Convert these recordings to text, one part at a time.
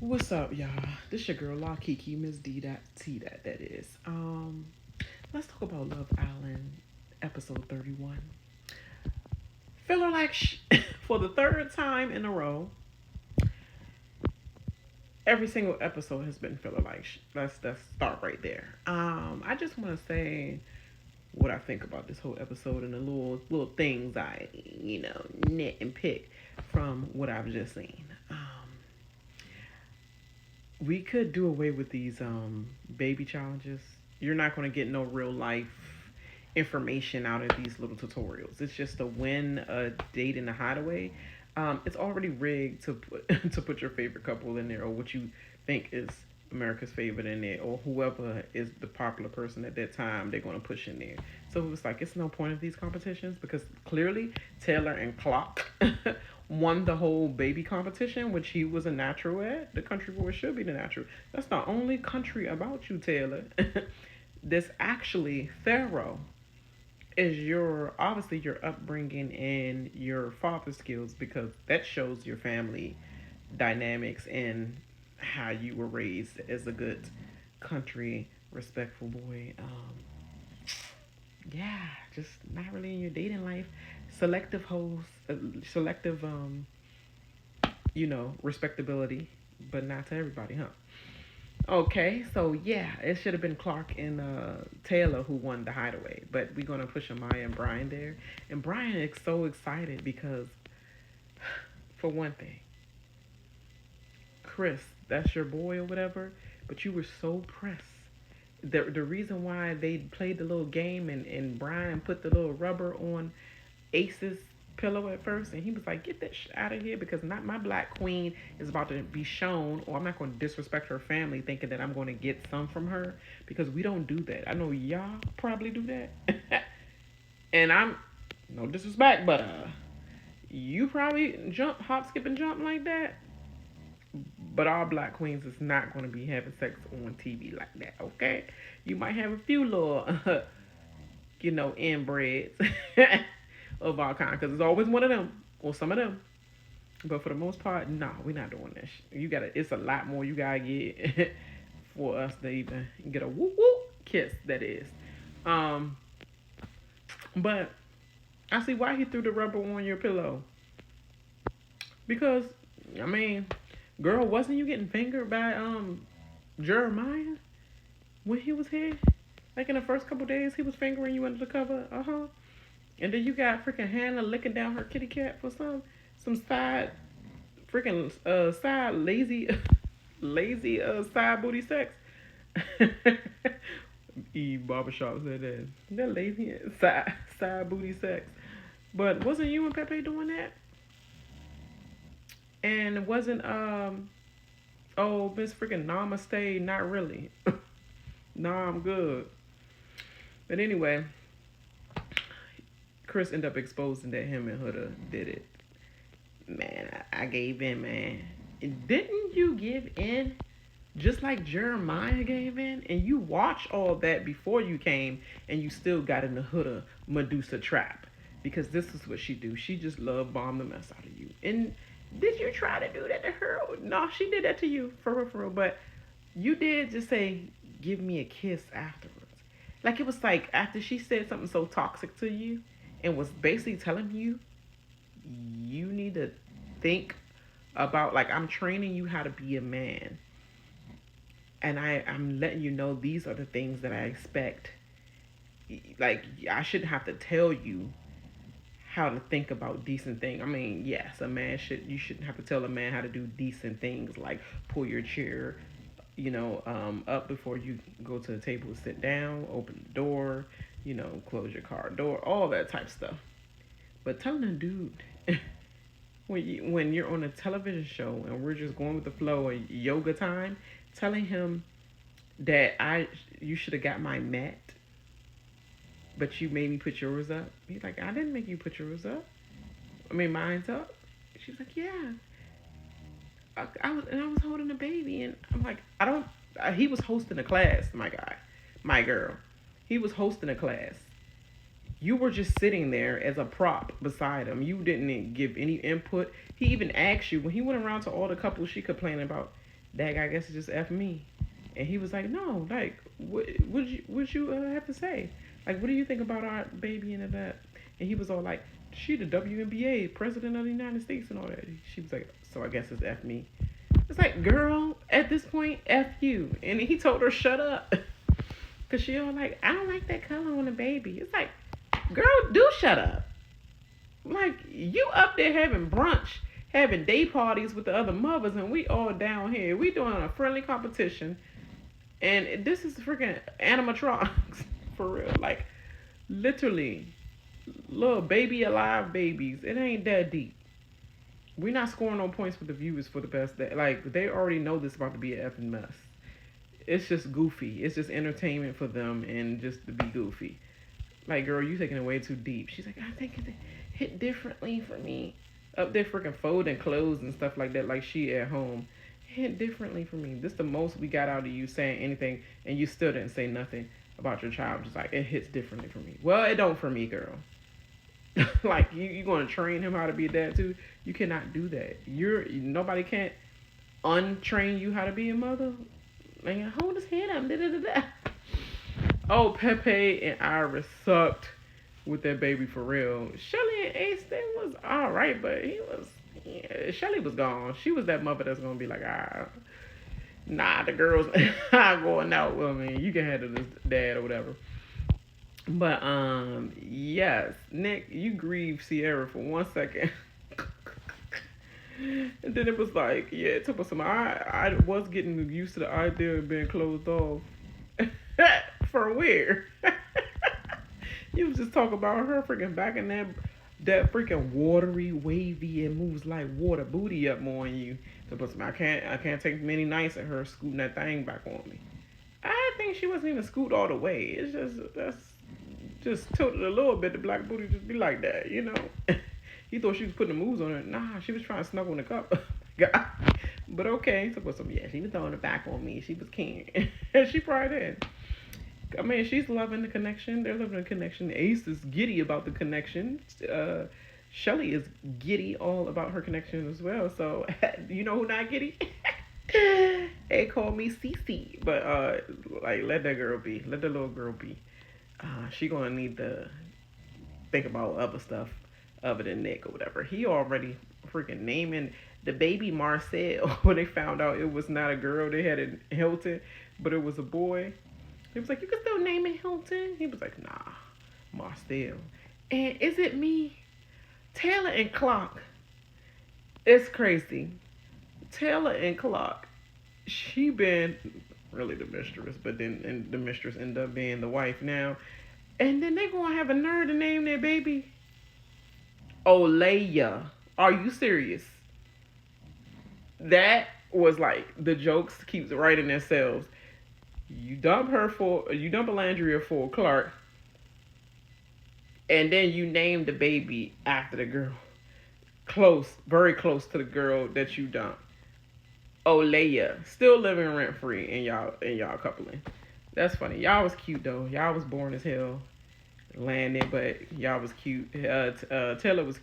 What's up, y'all? This your girl La Kiki, Miss D. T. That is. Let's talk about Love Island, episode 31. Feeling like for the third time in a row, every single episode has been feeling like let's start right there. I just want to say what I think about this whole episode and the little things I knit and pick from what I've just seen. We could do away with these baby challenges. You're not going to get no real life information out of these little tutorials. It's just to win a date in a hideaway. It's already rigged to put to put your favorite couple in there, or what you think is America's favorite in there, or whoever is the popular person at that time they're going to push in there. So it's like it's no point of these competitions because clearly Taylor and Clarke won the whole baby competition, which he was a natural at. The country boy should be the natural. That's the only country about you, Taylor. This actually Pharaoh is your obviously your upbringing and your father skills because that shows your family dynamics and how you were raised as a good country respectful boy. Yeah, just not really in your dating life. Selective hoes, selective respectability, but not to everybody, huh? Okay, so yeah, it should have been Clarke and Taylor who won the hideaway, but we're gonna push Amaya and Bryan there. And Bryan is so excited because, for one thing, Chris, that's your boy or whatever, but you were so pressed. The reason why they played the little game and Bryan put the little rubber on Ace's pillow at first, and he was like, "Get that shit out of here," because not my black queen is about to be shown, or I'm not going to disrespect her family thinking that I'm going to get some from her because we don't do that. I know y'all probably do that, and I'm no disrespect, but you probably jump, hop, skip, and jump like that. But our black queens is not going to be having sex on TV like that, okay? You might have a few little, inbreds of all kind, because it's always one of them or some of them. But for the most part, nah, we're not doing that. You gotta. It's a lot more you gotta get for us to even get a whoop whoop kiss. That is. Um, but I see why he threw the rubber on your pillow. Because, I mean, girl, wasn't you getting fingered by Jeremiah when he was here? Like in the first couple days, he was fingering you under the cover. Uh huh. And then you got freaking Hannah licking down her kitty cat for some side freaking side lazy lazy side booty sex. Eve Barbershop said that lazy side booty sex. But wasn't you and Pepe doing that? And it wasn't oh Miss freaking Namaste, not really. Nah, I'm good. But anyway, Chris ended up exposing that him and Huda did it. Man, I gave in, man. And didn't you give in just like Jeremiah gave in? And you watched all that before you came, and you still got in the Huda Medusa trap. Because this is what she do. She just love bomb the mess out of you. And did you try to do that to her? No, she did that to you, for real, for real. But you did just say, give me a kiss afterwards. Like it was like after she said something so toxic to you and was basically telling you you need to think about, like, I'm training you how to be a man, and I'm letting you know these are the things that I expect. Like, I shouldn't have to tell you how to think about decent things. I mean, yes, you shouldn't have to tell a man how to do decent things like pull your chair up before you go to the table, sit down, open the door, close your car door, all that type of stuff. But telling a dude when you're on a television show and we're just going with the flow of yoga time, telling him that you should have got my mat, but you made me put yours up. He's like, I didn't make you put yours up. I mean, mine's up. She's like, yeah. I was holding a baby, and I'm like, I don't. He was hosting a class, my guy, my girl. He was hosting a class. You were just sitting there as a prop beside him. You didn't give any input. He even asked you when he went around to all the couples she complaining about. that guy guess just F me. And he was like, no, like, what you have to say? Like, what do you think about our baby and that? And he was all like, she the WNBA, president of the United States and all that. She was like, so I guess it's F me. It's like, girl, at this point, F you. And he told her, shut up. Because she all like, I don't like that color on the baby. It's like, girl, do shut up. Like, you up there having brunch, having day parties with the other mothers, and we all down here. We doing a friendly competition. And this is freaking animatronics. For real. Like, literally, little baby alive babies. It ain't that deep. We're not scoring no points for the viewers for the best. Like, they already know this is about to be an effing mess. It's just goofy. It's just entertainment for them and just to be goofy. Like, girl, you taking it way too deep. She's like, I think it hit differently for me. Up there freaking folding clothes and stuff like that, like she at home. Hit differently for me. This the most we got out of you saying anything, and you still didn't say nothing about your child. Just like, it hits differently for me. Well, it don't for me, girl. Like, you going to train him how to be a dad too? You cannot do that. Nobody can't untrain you how to be a mother. Like, hold his head up. Da, da, da, da. Oh, Pepe and Iris sucked with that baby for real. Chelley and Ace, they was all right, but Chelley was gone. She was that mother that's gonna be like, nah, the girls not going out with me. You can handle this, dad, or whatever. But yes, Nick, you grieved Cierra for 1 second. And then it was like, yeah, it took us some. I was getting used to the idea of being closed off. For where? You was just talking about her freaking back in that freaking watery, wavy, and moves like water booty up more on you. So, but I can't take many nights at her scooting that thing back on me. I think she wasn't even scoot all the way. It's just tilted a little bit. The black booty just be like that, you know. He thought she was putting the moves on her. Nah, she was trying to snuggle in the cup. God. But okay, so yeah, she was throwing it back on me. She was king. She probably did. I mean, she's loving the connection. They're loving the connection. Ace is giddy about the connection. Chelley is giddy all about her connection as well. So, you know who not giddy? They call me Cece. But, like, let that girl be. Let the little girl be. She gonna need to think about other stuff other than Nick or whatever. He already freaking naming the baby Marcel when they found out it was not a girl. They had it Hilton, but it was a boy. He was like, you can still name it Hilton. He was like, nah, Marcel. And is it me? Taylor and Clarke. It's crazy. Taylor and Clarke. She been really the mistress, but then the mistress ended up being the wife now. And then they gonna have a nerve to name their baby Olaya. Are you serious? That was like, the jokes keeps writing themselves. You dump Olandria for Clarke, and then you name the baby after the girl. Close, very close to the girl that you dumped. Olaya, still living rent free in y'all coupling. That's funny. Y'all was cute though. Y'all was boring as hell. Landed, but y'all was cute. Taylor was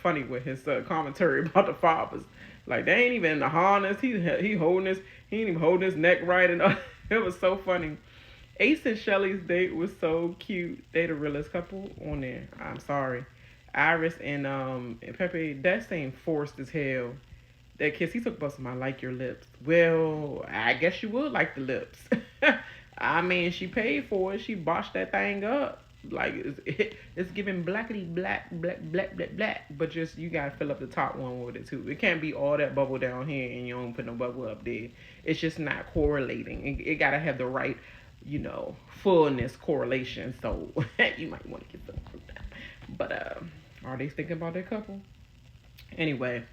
funny with his commentary about the fathers. Like, they ain't even in the harness. He ain't even holding his neck right, and it was so funny. Ace and Chelley's date was so cute. They the realest couple on there. I'm sorry. Iris and Pepe, that seemed forced as hell. That kiss, he took about some, I like your lips. Well, I guess you would like the lips. I mean, she paid for it. She botched that thing up. Like, it's giving blackity black, but just, you gotta fill up the top one with it too. It can't be all that bubble down here and you don't put no bubble up there. It's just not correlating. It gotta have the right, fullness correlation. So you might want to get some from that. But are they thinking about their couple? Anyway,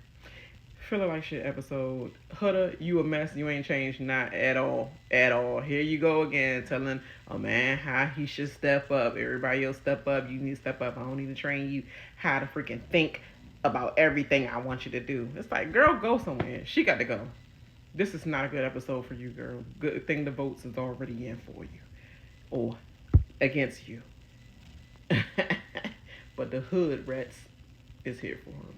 feeling like shit episode. Huda, you a mess. You ain't changed, not at all. At all. Here you go again, telling a man how he should step up. Everybody else step up. You need to step up. I don't need to train you how to freaking think about everything I want you to do. It's like, girl, go somewhere. She got to go. This is not a good episode for you, girl. Good thing the votes is already in for you. Or against you. But the hood rats is here for him.